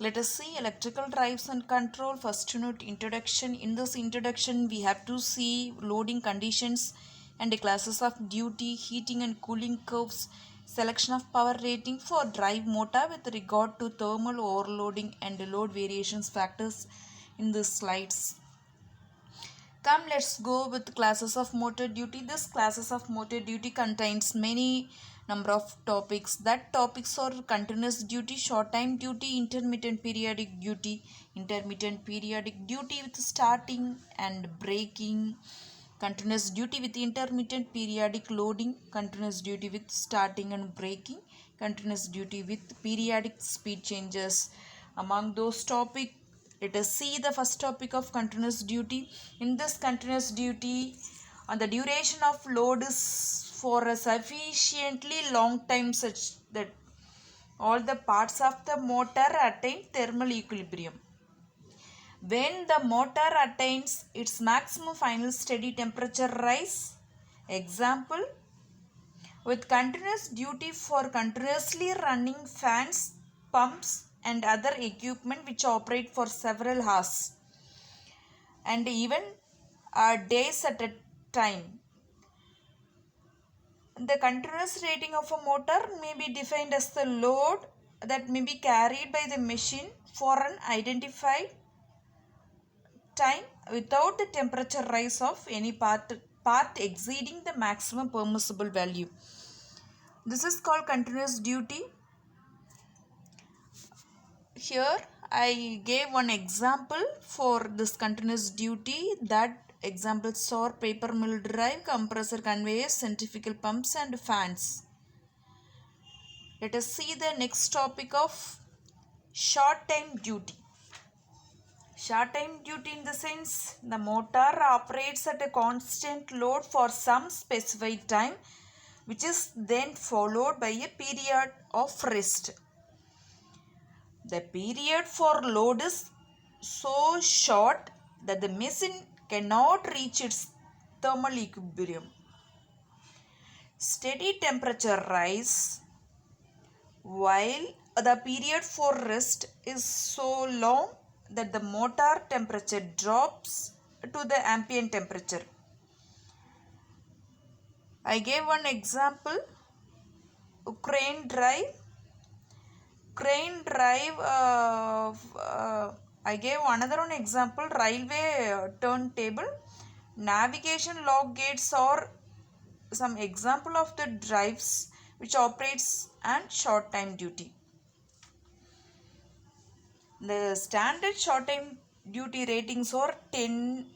Let us see electrical drives and control. First unit introduction. In this introduction, we have to see loading conditions and the classes of duty, heating and cooling curves, selection of power rating for drive motor with regard to thermal overloading and load variations factors in the slides. Come, let's go with classes of motor duty. This classes of motor duty contains many number of topics. That topics are continuous duty, short time duty, intermittent periodic duty with starting and braking, continuous duty with intermittent periodic loading, continuous duty with starting and braking, continuous duty with periodic speed changes. Among those topics, let us see the first topic of continuous duty. In this continuous duty, the duration of load is for a sufficiently long time such that all the parts of the motor attain thermal equilibrium. When the motor attains its maximum final steady temperature rise, example, with continuous duty for continuously running fans, pumps and other equipment which operate for several hours and even days at a time. The continuous rating of a motor may be defined as the load that may be carried by the machine for an identified time without the temperature rise of any part exceeding the maximum permissible value. This is called continuous duty. Here I gave one example for this continuous duty. That examples are paper mill drive, compressor conveyors, centrifugal pumps and fans. Let us see the next topic of short time duty. Short time duty in the sense the motor operates at a constant load for some specified time, which is then followed by a period of rest. The period for load is so short that the machine cannot reach its thermal equilibrium. Steady temperature rise while the period for rest is so long that the motor temperature drops to the ambient temperature. I gave one example, crane drive. I gave another one example, railway turntable. Navigation log gates are some example of the drives which operates and short time duty. The standard short time duty ratings are 10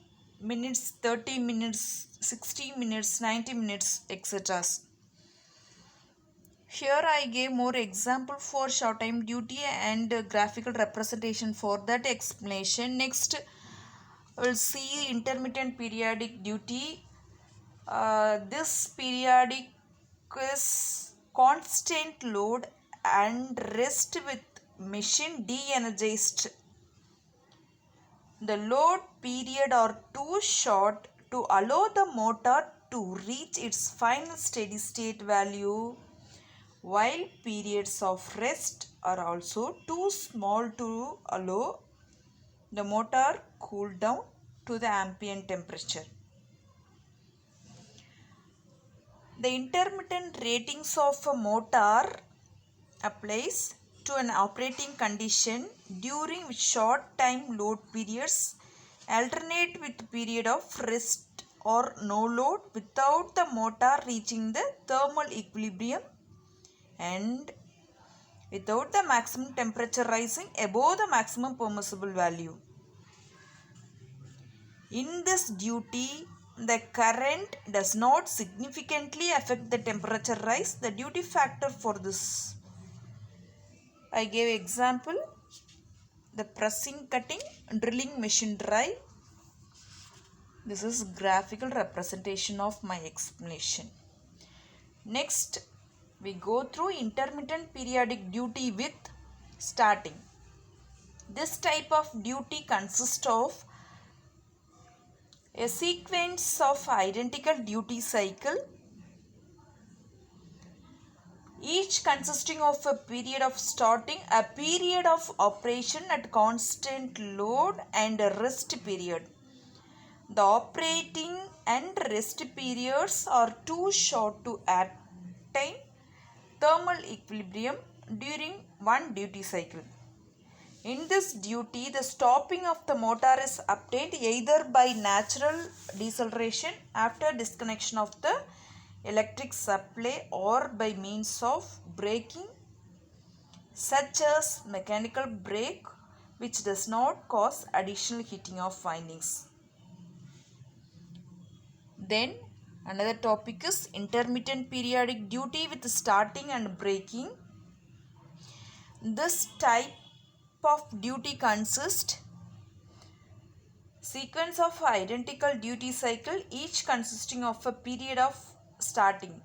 minutes, 30 minutes, 60 minutes, 90 minutes, etc. Here I gave more example for short time duty and graphical representation for that explanation. Next we'll see intermittent periodic duty. This periodic is constant load and rest with machine de-energized. The load period are too short to allow the motor to reach its final steady state value, while periods of rest are also too small to allow the motor cool down to the ambient temperature. The intermittent ratings of a motor applies to an operating condition during which short time load periods alternate with period of rest or no load without the motor reaching the thermal equilibrium and without the maximum temperature rising above the maximum permissible value. In this duty, the current does not significantly affect the temperature rise. The duty factor for this, I gave example, the pressing, cutting, drilling machine drive. This is graphical representation of my explanation. Next, we go through intermittent periodic duty with starting. This type of duty consists of a sequence of identical duty cycle. each consisting of a period of starting, a period of operation at constant load, and a rest period. The operating and rest periods are too short to attain thermal equilibrium during one duty cycle. In this duty, the stopping of the motor is obtained either by natural deceleration after disconnection of the electric supply or by means of braking, such as mechanical brake, which does not cause additional heating of windings. Then another topic is intermittent periodic duty with starting and braking. This type of duty consists sequence of identical duty cycle, each consisting of a period of starting,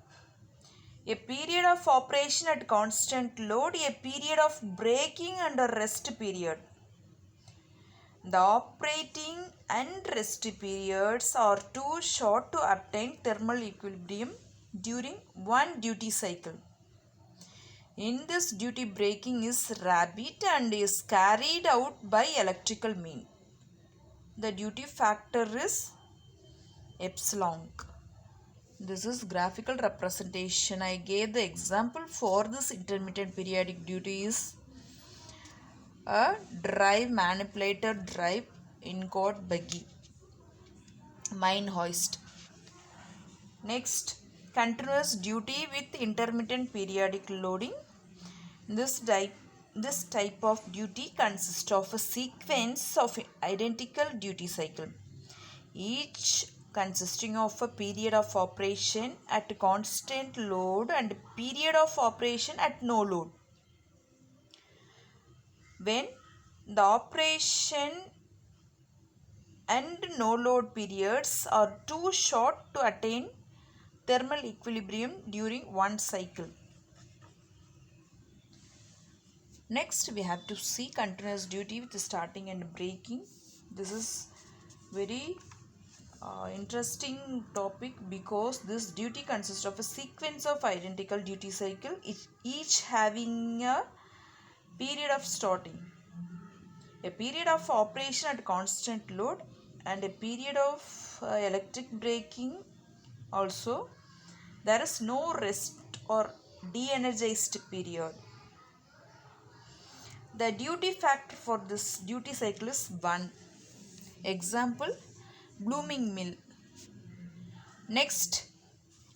a period of operation at constant load, a period of braking, and a rest period. The operating and rest periods are too short to obtain thermal equilibrium during one duty cycle. In this duty, braking is rapid and is carried out by electrical means. The duty factor is epsilon. This is graphical representation. I gave the example for this intermittent periodic duty is a drive manipulator drive in code buggy, mine hoist. Next, continuous duty with intermittent periodic loading. This type of duty consists of a sequence of identical duty cycle, each consisting of a period of operation at constant load and period of operation at no load. When the operation and no load periods are too short to attain thermal equilibrium during one cycle. Next, we have to see continuous duty with starting and braking. This is very interesting topic because this duty consists of a sequence of identical duty cycle, each having a period of starting, a period of operation at constant load, and a period of electric braking. Also, there is no rest or de-energized period. The duty factor for this duty cycle is 1. Example, blooming mill. Next,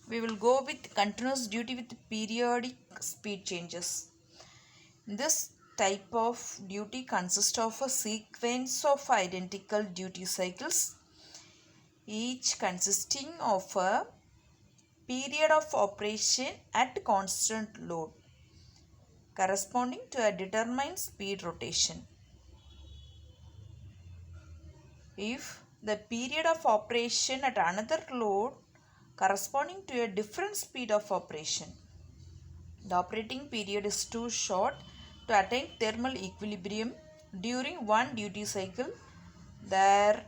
we will go with continuous duty with periodic speed changes. This type of duty consists of a sequence of identical duty cycles, each consisting of a period of operation at constant load, corresponding to a determined speed rotation. If the period of operation at another load corresponding to a different speed of operation, the operating period is too short to attain thermal equilibrium during one duty cycle, there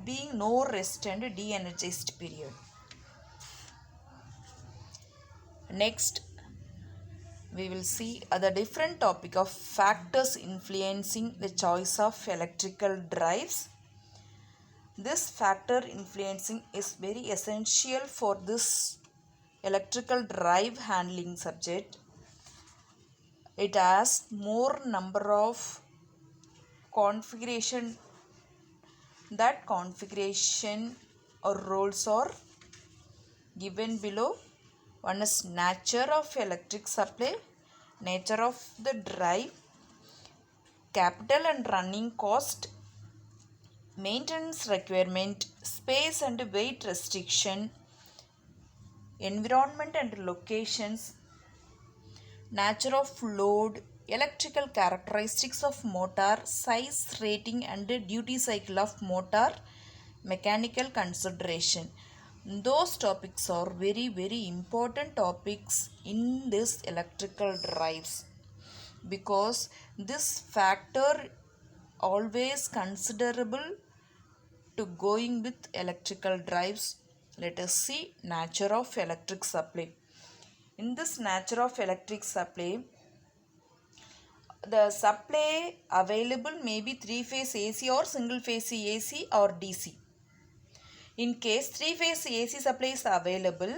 being no rest and de-energized period. Next, we will see the different topic of factors influencing the choice of electrical drives. This factor influencing is very essential for this electrical drive handling subject. It has more number of configuration. That configuration or roles are given below. One is nature of electric supply, nature of the drive, capital and running cost, maintenance requirement, space and weight restriction, environment and locations, nature of load, electrical characteristics of motor, size, rating and duty cycle of motor, mechanical consideration. Those topics are very important topics in this electrical drives, because this factor always considerable to going with electrical drives. Let us see nature of electric supply. In this nature of electric supply, the supply available may be 3-phase AC or single-phase AC or DC. In case 3-phase AC supply is available,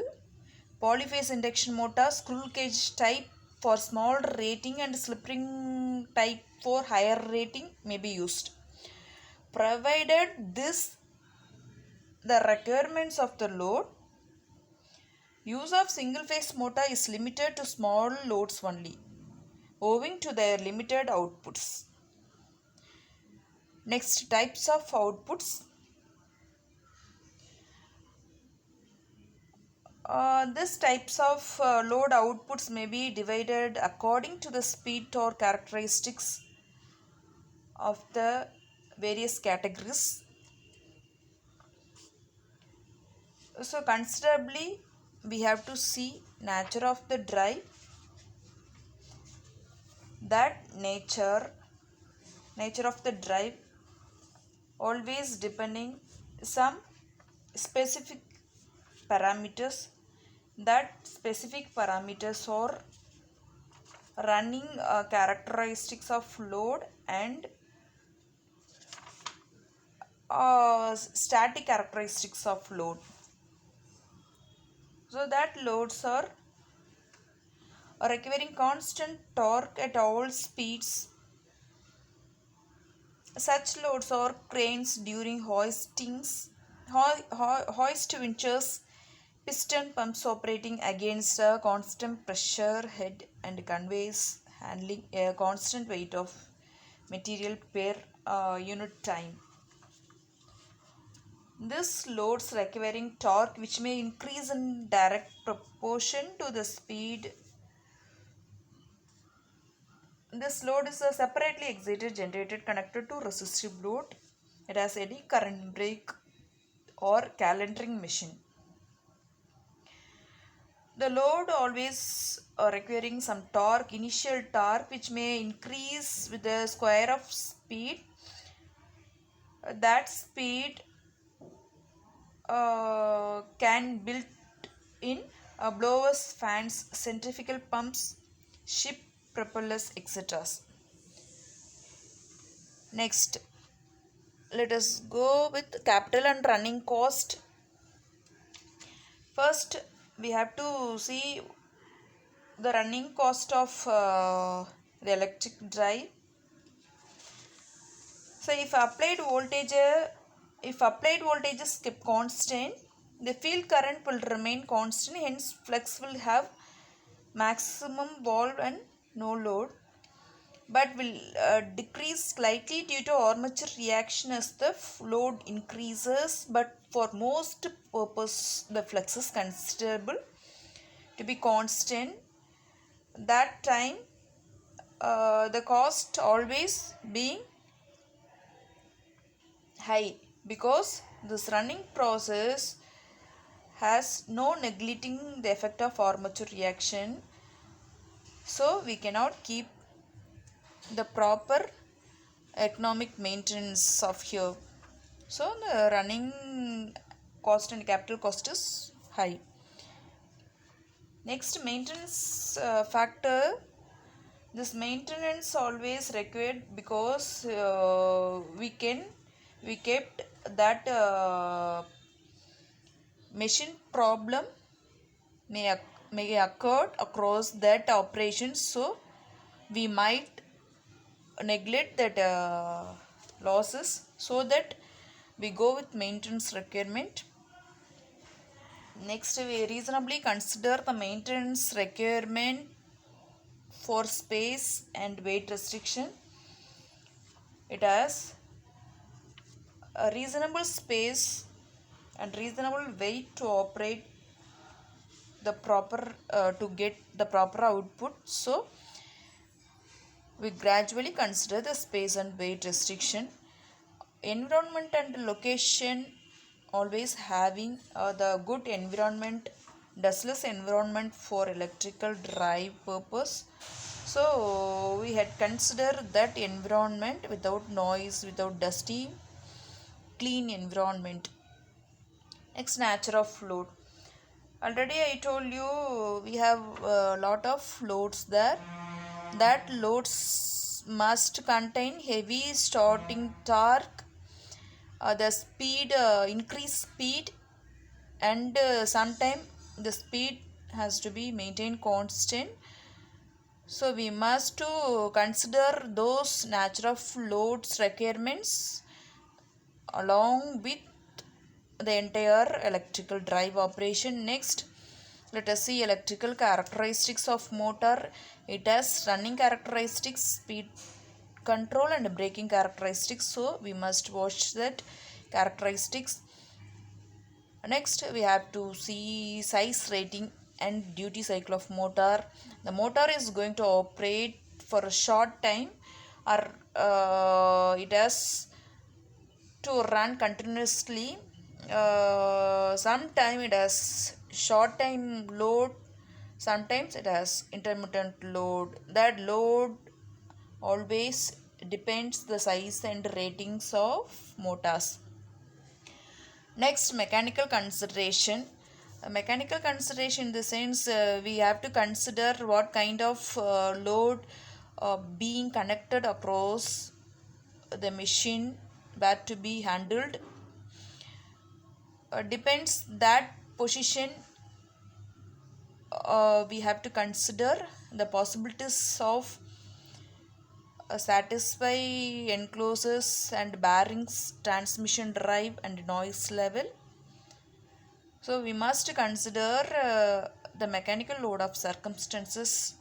polyphase induction motor, screw cage type for small rating and slip ring type for higher rating may be used. Provided the requirements of the load, use of single phase motor is limited to small loads only, owing to their limited outputs. Next, types of outputs. These types of load outputs may be divided according to the speed torque characteristics of the various categories. So considerably we have to see nature of the drive, that nature of the drive always depending some specific parameters. That specific parameters are running characteristics of load and static characteristics of load. So that loads are requiring constant torque at all speeds. Such loads are cranes during hoistings, hoist winches, piston pumps operating against a constant pressure head and conveys handling a constant weight of material per unit time. This loads requiring torque which may increase in direct proportion to the speed. This load is a separately excited generator connected to resistive load. It has eddy current brake or calendering machine. The load always requiring some torque, initial torque which may increase with the square of speed. That speed can build in blowers, fans, centrifugal pumps, ship propellers, etc. Next, let us go with capital and running cost. First, we have to see the running cost of the electric drive. So, if applied voltage is kept constant, the field current will remain constant. Hence, flux will have maximum valve and no load, but will decrease slightly due to armature reaction as the load increases. But for most purpose, the flux is considerable to be constant. That time, the cost always being high, because this running process has no neglecting the effect of armature reaction. So we cannot keep the proper economic maintenance of here. So the running cost and capital cost is high. Next, maintenance factor. This maintenance always required because we kept that machine problem may occur across that operation, so we might neglect that losses, so that we go with maintenance requirement. Next, we reasonably consider the maintenance requirement for space and weight restriction. It has a reasonable space and reasonable weight to operate the proper to get the proper output. So we gradually consider the space and weight restriction. Environment and location, always having the good environment, dustless environment for electrical drive purpose. So we had considered that environment without noise, without dusty, clean environment. Next, nature of load. Already I told you we have a lot of loads there. That loads must contain heavy starting torque, the speed, increase speed, and sometime the speed has to be maintained constant. So we must to consider those nature of loads requirements along with the entire electrical drive operation. Next, let us see electrical characteristics of motor. It has running characteristics, speed control and braking characteristics. So we must watch that characteristics. Next we have to see size rating and duty cycle of motor. The motor is going to operate for a short time, or it has to run continuously. Sometime it has short time load, sometimes it has intermittent load. That load always depends the size and ratings of motors. Next, mechanical consideration. Mechanical consideration in the sense we have to consider what kind of load being connected across the machine where to be handled. Depends that position, we have to consider the possibilities of satisfy enclosures and bearings, transmission drive and noise level. So we must consider the mechanical load of circumstances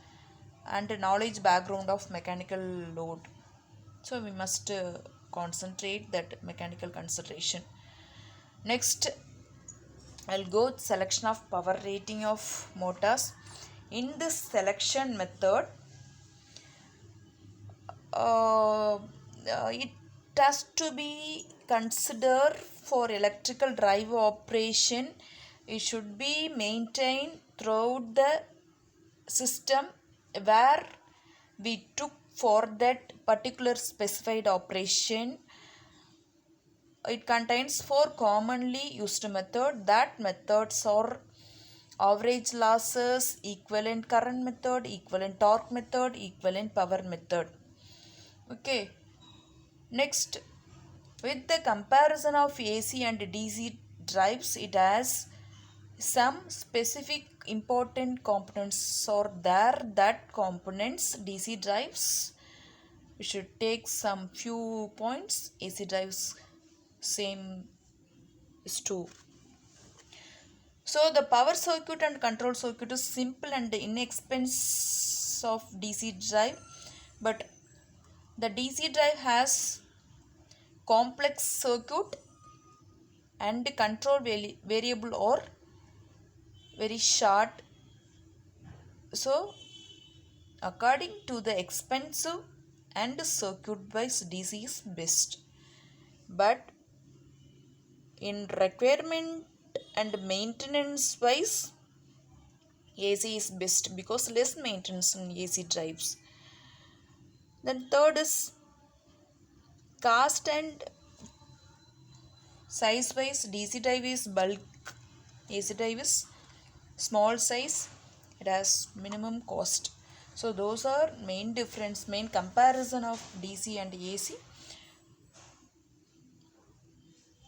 and knowledge background of mechanical load. So we must concentrate that mechanical consideration. Next, I'll go with selection of power rating of motors. In this selection method, it has to be considered for electrical drive operation. It should be maintained throughout the system where we took for that particular specified operation. It contains 4 commonly used method. That methods are average losses, equivalent current method, equivalent torque method, equivalent power method. Okay. Next, with the comparison of AC and DC drives, it has some specific important components are there. That components DC drives, we should take some few points. AC drives same is true. So the power circuit and control circuit is simple and inexpensive of DC drive, but the DC drive has complex circuit and control variable or very short. So according to the expensive and circuit wise, DC is best, but in requirement and maintenance wise, AC is best because less maintenance in AC drives. Then third is cost and size wise. DC drive is bulk, AC drive is small size, it has minimum cost. So those are main difference, main comparison of DC and AC.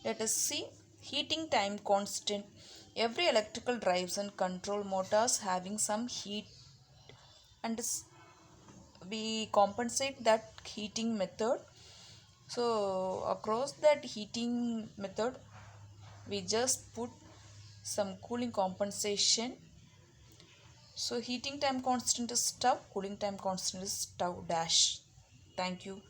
Let us see heating time constant. Every electrical drives and control motors having some heat, and we compensate that heating method. So across that heating method, we just put some cooling compensation. So heating time constant is tau, cooling time constant is tau dash. Thank you.